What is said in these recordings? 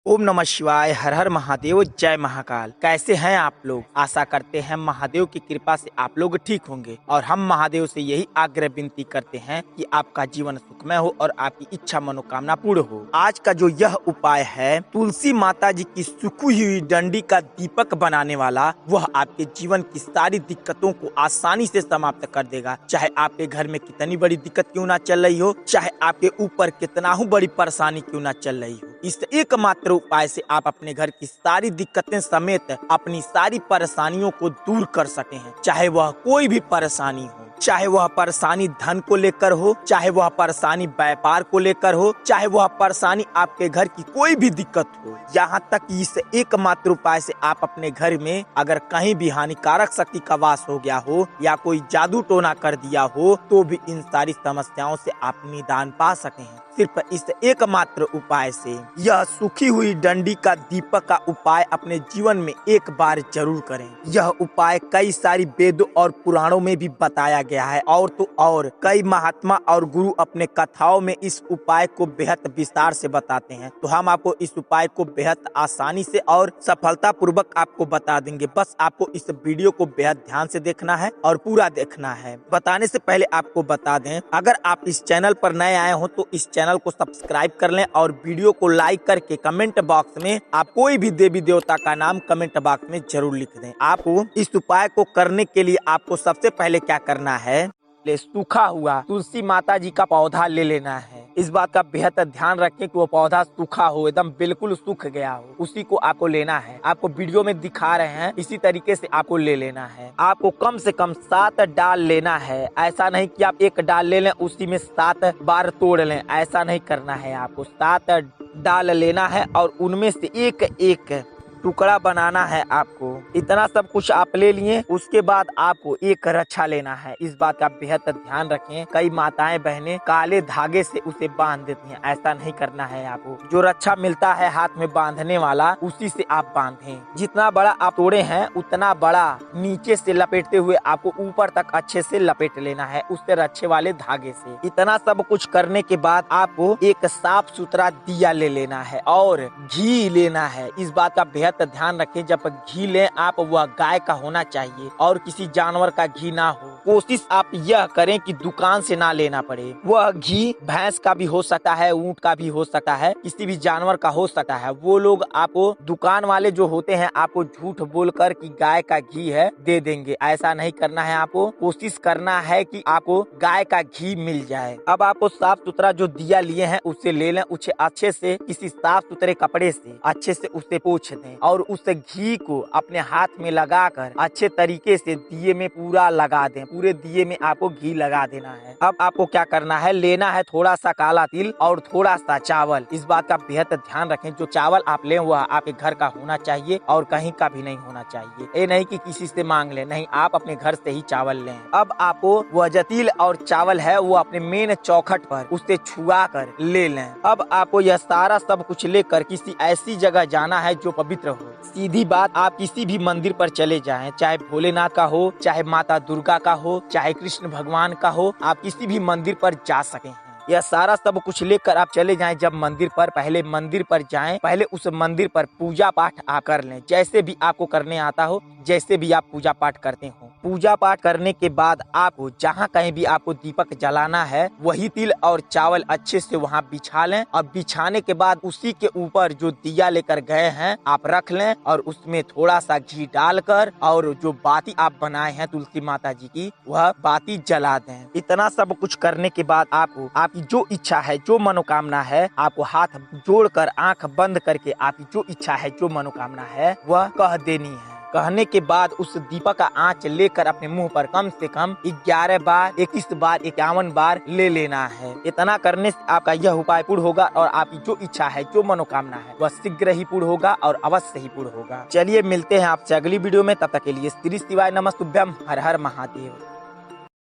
ओम नमः शिवाय। हर हर महादेव, जय महाकाल। कैसे हैं आप लोग? आशा करते हैं महादेव की कृपा से आप लोग ठीक होंगे और हम महादेव से यही आग्रह विनती करते हैं कि आपका जीवन सुखमय हो और आपकी इच्छा मनोकामना पूर्ण हो। आज का जो यह उपाय है, तुलसी माता जी की सूखी हुई डंडी का दीपक बनाने वाला, वह आपके जीवन की सारी दिक्कतों को आसानी से समाप्त कर देगा। चाहे आपके घर में कितनी बड़ी दिक्कत क्यों ना चल रही हो, चाहे आपके ऊपर कितना ही बड़ी परेशानी क्यों ना चल रही हो, इस एकमात्र उपाय से आप अपने घर की सारी दिक्कतें समेत अपनी सारी परेशानियों को दूर कर सके हैं। चाहे वह कोई भी परेशानी हो, चाहे वह परेशानी धन को लेकर हो, चाहे वह परेशानी व्यापार को लेकर हो, चाहे वह परेशानी आपके घर की कोई भी दिक्कत हो, यहाँ तक इस एकमात्र उपाय से आप अपने घर में अगर कहीं भी हानिकारक शक्ति का वास हो गया हो या कोई जादू टोना कर दिया हो, तो भी इन सारी समस्याओं से आप निदान पा सके हैं सिर्फ इस एकमात्र उपाय से। यह सूखी हुई डंडी का दीपक का उपाय अपने जीवन में एक बार जरूर करें। यह उपाय कई सारी वेदों और पुराणों में भी बताया गया है और तो और कई महात्मा और गुरु अपने कथाओं में इस उपाय को बेहद विस्तार से बताते हैं। तो हम आपको इस उपाय को बेहद आसानी से और सफलता पूर्वक आपको बता देंगे। बस आपको इस वीडियो को बेहद ध्यान से देखना है और पूरा देखना है। बताने से पहले आपको बता दें, अगर आप इस चैनल पर नए आए हो तो इस चैनल को सब्सक्राइब कर लें और वीडियो को लाइक करके कमेंट बॉक्स में आप कोई भी देवी देवता का नाम कमेंट बॉक्स में जरूर लिख दें। आपको इस उपाय को करने के लिए आपको सबसे पहले क्या करना है, सूखा हुआ तुलसी माता जी का पौधा ले लेना है। इस बात का बेहद ध्यान रखें कि वो पौधा सूखा हो, एकदम बिल्कुल सूख गया हो, उसी को आपको लेना है। आपको वीडियो में दिखा रहे हैं, इसी तरीके से आपको ले लेना है। आपको कम से कम 7 डाल लेना है। ऐसा नहीं कि आप एक डाल ले लें उसी में 7 बार तोड़ लें, ऐसा नहीं करना है। आपको 7 डाल लेना है और उनमें से एक एक टुकड़ा बनाना है। आपको इतना सब कुछ आप ले लिए, उसके बाद आपको एक रच्छा लेना है। इस बात का बेहद ध्यान रखें। कई माताएं बहनें काले धागे से उसे बांध देती हैं, ऐसा नहीं करना है। आपको जो रच्छा मिलता है हाथ में बांधने वाला, उसी से आप बांधें। जितना बड़ा आप तोड़े हैं उतना बड़ा नीचे से लपेटते हुए आपको ऊपर तक अच्छे से लपेट लेना है, उससे रच्छे वाले धागे से। इतना सब कुछ करने के बाद आपको एक साफ सुथरा दिया ले लेना है और घी लेना है। इस बात का बेहद ध्यान रखें, जब घी लें आप वह गाय का होना चाहिए और किसी जानवर का घी ना हो। कोशिश आप यह करें कि दुकान से ना लेना पड़े। वह घी भैंस का भी हो सकता है, ऊंट का भी हो सकता है, किसी भी जानवर का हो सकता है। वो लोग आपको, दुकान वाले जो होते हैं, आपको झूठ बोलकर कि गाय का घी है दे देंगे। ऐसा नहीं करना है। आपको कोशिश करना है कि आपको गाय का घी मिल जाए। अब आपको साफ सुथरा जो दिया लिए हैं उससे ले लें, उसे अच्छे से किसी साफ सुथरे कपड़े से अच्छे से उसे पोंछ दें और उस घी को अपने हाथ में लगाकर अच्छे तरीके से दिए में पूरा लगा दें। पूरे दिए में आपको घी लगा देना है। अब आपको क्या करना है, लेना है थोड़ा सा काला तिल और थोड़ा सा चावल। इस बात का बेहद ध्यान रखें, जो चावल आप लें वह आपके घर का होना चाहिए और कहीं का भी नहीं होना चाहिए। ये नहीं कि किसी से मांग लें, नहीं, आप अपने घर से ही चावल लें। अब आपको वह जो तिल और चावल है वो अपने मेन चौखट पर उससे छुआ कर ले लें। अब आपको यह सारा सब कुछ लेकर किसी ऐसी जगह जाना है जो पवित्र हो। सीधी बात, आप किसी भी मंदिर पर चले जाएं, चाहे भोलेनाथ का हो, चाहे माता दुर्गा का हो, चाहे कृष्ण भगवान का हो, आप किसी भी मंदिर पर जा सके हैं। यह सारा सब कुछ लेकर आप चले जाएं। जब मंदिर पर, पहले मंदिर पर जाएं, पहले उस मंदिर पर पूजा पाठ आप कर लें, जैसे भी आपको करने आता हो, जैसे भी आप पूजा पाठ करते हो। पूजा पाठ करने के बाद आपको जहाँ कहीं भी आपको दीपक जलाना है, वही तिल और चावल अच्छे से वहाँ बिछा लें और बिछाने के बाद उसी के ऊपर जो दिया लेकर गए हैं आप रख लें और उसमें थोड़ा सा घी डालकर और जो बाती आप बनाए हैं तुलसी माता जी की, वह बाती जला दें। इतना सब कुछ करने के बाद आपको आपकी जो इच्छा है, जो मनोकामना है, आपको हाथ जोड़कर आंख बंद करके आपकी जो इच्छा है, जो मनोकामना है, वह कह देनी है। कहने के बाद उस दीपक का आंच लेकर अपने मुंह पर कम से कम 11 बार, 21 बार, 51 बार ले लेना है। इतना करने से आपका यह उपाय पूर्ण होगा और आपकी जो इच्छा है, जो मनोकामना है, वह शीघ्र ही पूर्ण होगा और अवश्य ही पूर्ण होगा। चलिए मिलते हैं आपसे अगली वीडियो में, तब तक के लिए श्री शिवाय नमस्तुभ्यम। हर हर महादेव।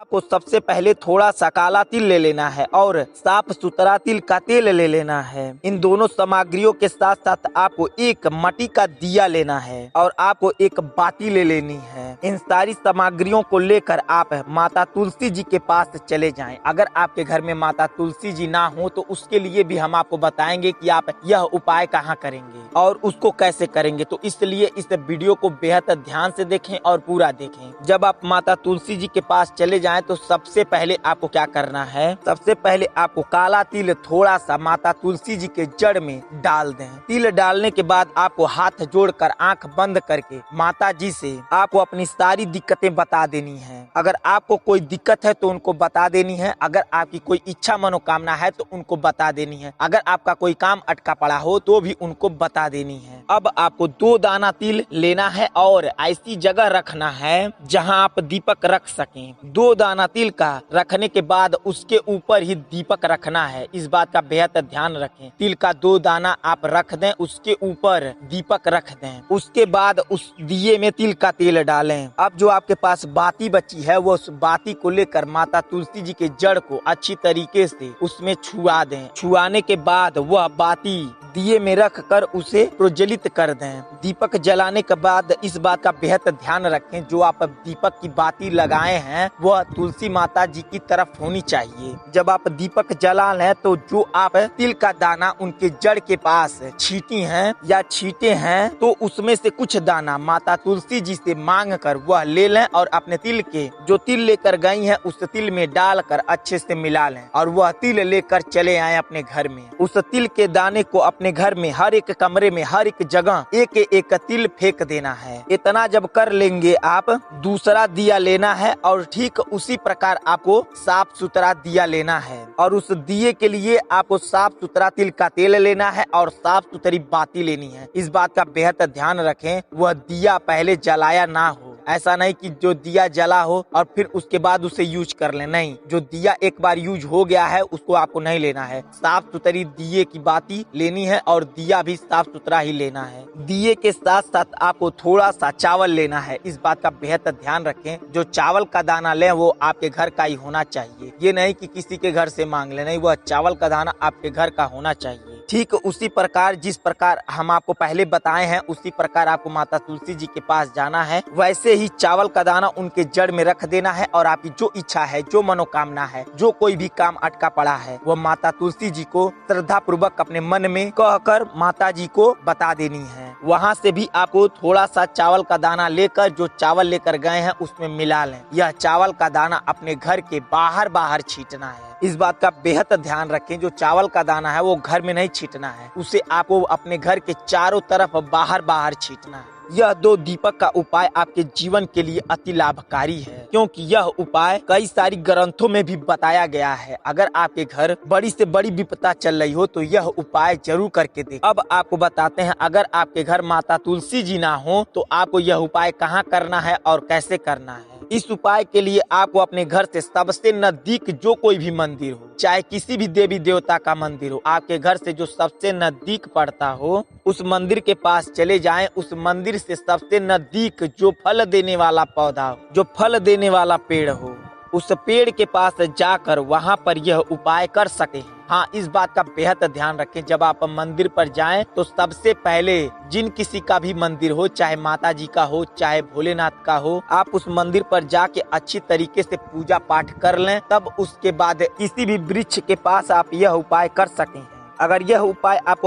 अब आपको सबसे पहले थोड़ा सा काला तिल ले लेना है और साफ सुथरा तिल का तेल ले लेना है। इन दोनों सामग्रियों के साथ साथ आपको एक मट्टी का दिया लेना है और आपको एक बाती ले लेनी है। इन सारी सामग्रियों को लेकर आप माता तुलसी जी के पास चले जाएं। अगर आपके घर में माता तुलसी जी ना हो तो उसके लिए भी हम आपको बताएंगे कि आप यह उपाय कहाँ करेंगे और उसको कैसे करेंगे। तो इसलिए इस वीडियो को बेहद ध्यान से देखें और पूरा देखें। जब आप माता तुलसी जी के पास चले जाएं तो सबसे पहले आपको क्या करना है, सबसे पहले आपको काला तिल थोड़ा सा माता तुलसी जी के जड़ में डाल दें। तिल डालने के बाद आपको हाथ जोड़कर आंख बंद करके माता जी से आपको अपनी सारी दिक्कतें बता देनी है। अगर आपको कोई दिक्कत है तो उनको बता देनी है, अगर आपकी कोई इच्छा मनोकामना है तो उनको बता देनी है, अगर आपका कोई काम अटका पड़ा हो तो भी उनको बता देनी है। अब आपको 2 दाना तिल लेना है और ऐसी जगह रखना है जहां आप दीपक रख सकें। 2 दाना तिल का रखने के बाद उसके ऊपर ही दीपक रखना है, इस बात का बेहद ध्यान रखें। तिल का 2 दाना आप रख दें, उसके ऊपर दीपक रख दें। उसके बाद उस दिए में तिल का तेल डालें। अब जो आपके पास बाती बची है वो उस बाती को लेकर माता तुलसी जी के जड़ को अच्छी तरीके से उसमें छुआ दें। छुआने के बाद वह बाती दिए में रख कर उसे प्रज्वलित कर दें। दीपक जलाने के बाद इस बात का बेहद ध्यान रखें, जो आप दीपक की बाती लगाए हैं वह तुलसी माता जी की तरफ होनी चाहिए। जब आप दीपक जला लें तो जो आप तिल का दाना उनके जड़ के पास छीटी हैं या छीटे हैं तो उसमें से कुछ दाना माता तुलसी जी से मांग कर वह ले लें और अपने तिल के जो तिल लेकर गई हैं उस तिल में डालकर अच्छे से मिला लें और वह तिल लेकर चले आए अपने घर में। उस तिल के दाने को अपने घर में हर एक कमरे में हर एक जगह एक एक तिल फेंक देना है। इतना जब कर लेंगे आप दूसरा दिया लेना है और ठीक उसी प्रकार आपको साफ सुथरा दिया लेना है और उस दिए के लिए आपको साफ सुथरा तिल का तेल लेना है और साफ सुथरी बाती लेनी है। इस बात का बेहद ध्यान रखें, वह दिया पहले जलाया ना हो। ऐसा नहीं कि जो दिया जला हो और फिर उसके बाद उसे यूज कर ले, नहीं, जो दिया एक बार यूज हो गया है उसको आपको नहीं लेना है। साफ सुथरी दिए की बाती लेनी है और दिया भी साफ सुथरा ही लेना है। दिए के साथ साथ आपको थोड़ा सा चावल लेना है, इस बात का बेहद ध्यान रखें। जो चावल का दाना लें वो आपके घर का ही होना चाहिए, ये नहीं कि किसी के घर से मांग ले, नहीं, वह चावल का दाना आपके घर का होना चाहिए। ठीक उसी प्रकार जिस प्रकार हम आपको पहले बताए हैं उसी प्रकार आपको माता तुलसी जी के पास जाना है, वैसे ही चावल का दाना उनके जड़ में रख देना है और आपकी जो इच्छा है, जो मनोकामना है, जो कोई भी काम अटका पड़ा है वह माता तुलसी जी को श्रद्धा पूर्वक अपने मन में कहकर माता जी को बता देनी है। वहाँ से भी आपको थोड़ा सा चावल का दाना लेकर जो चावल लेकर गए हैं उसमें मिला लें। यह चावल का दाना अपने घर के बाहर बाहर छींटना है, इस बात का बेहद ध्यान रखें। जो चावल का दाना है वो घर में नहीं छींटना है, उसे आपको अपने घर के चारों तरफ बाहर बाहर छींटना है। यह 2 दीपक का उपाय आपके जीवन के लिए अति लाभकारी है, क्योंकि यह उपाय कई सारी ग्रंथों में भी बताया गया है। अगर आपके घर बड़ी से बड़ी विपदा चल रही हो तो यह उपाय जरूर करके देखें। अब आपको बताते हैं, अगर आपके घर माता तुलसी जी ना हो तो आपको यह उपाय कहाँ करना है और कैसे करना है। इस उपाय के लिए आपको अपने घर से सबसे नजदीक जो कोई भी मंदिर हो, चाहे किसी भी देवी देवता का मंदिर हो, आपके घर से जो सबसे नजदीक पड़ता हो उस मंदिर के पास चले जाएं। उस मंदिर से सबसे नजदीक जो फल देने वाला पौधा हो, जो फल देने वाला पेड़ हो, उस पेड़ के पास जाकर वहां पर यह उपाय कर सके। हाँ, इस बात का बेहद ध्यान रखें, जब आप मंदिर पर जाएं तो सबसे पहले जिन किसी का भी मंदिर हो, चाहे माता जी का हो चाहे भोलेनाथ का हो, आप उस मंदिर पर जाके अच्छी तरीके से पूजा पाठ कर लें, तब उसके बाद किसी भी वृक्ष के पास आप यह उपाय कर सकें। अगर यह उपाय आपको